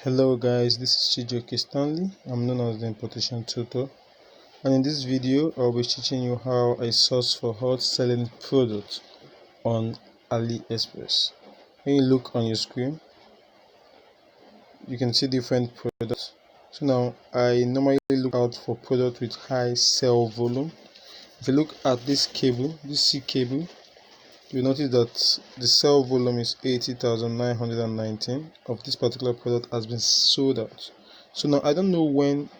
Hello guys, this is Chijoke Stanley. I'm known as the importation tutor, and in this video I'll be teaching you how I source for hot selling products on Aliexpress. When you look on your screen, you can see different products. So now I normally look out for products with high sell volume. If you look at this cable, this C cable, you notice that the sell volume is 80,919 of this particular product has been sold out. So now I don't know when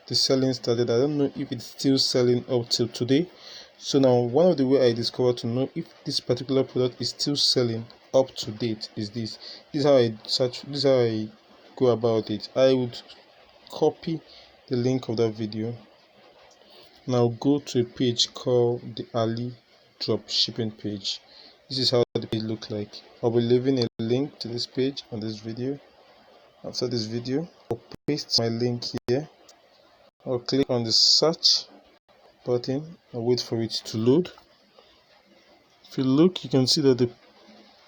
the selling started. I don't know if it's still selling up till today. So now one of the way I discovered to know if this particular product is still selling up to date is this. This is how I search. This is how I go about it. I would copy the link of that video. Now go to a page called the Ali drop shipping page. This is how the page looks like. I'll be leaving a link to this page on this video. After this video, I'll paste my link here. I'll click on the search button and wait for it to load. If you look, you can see that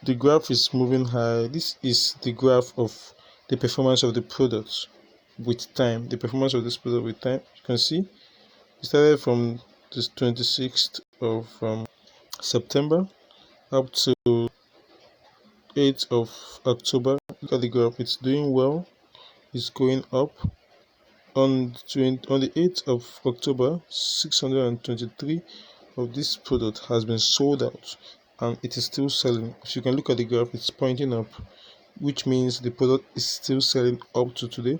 the graph is moving high. This is the graph of the performance of the product with time. The performance of this product with time. You can see it started from this 26th of September up to 8th of October. Look at the graph, it's doing well, it's going up. On the 8th of October, 623 of this product has been sold out and it is still selling. If you can look at the graph, it's pointing up, which means the product is still selling up to today.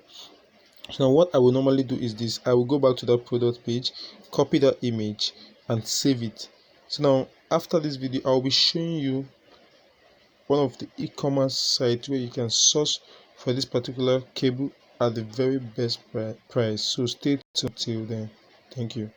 So now what I will normally do is this. I will go back to that product page, copy that image and save it. So now after this video, I'll be showing you one of the e-commerce sites where you can source for this particular cable at the very best price. So stay tuned till then. Thank you.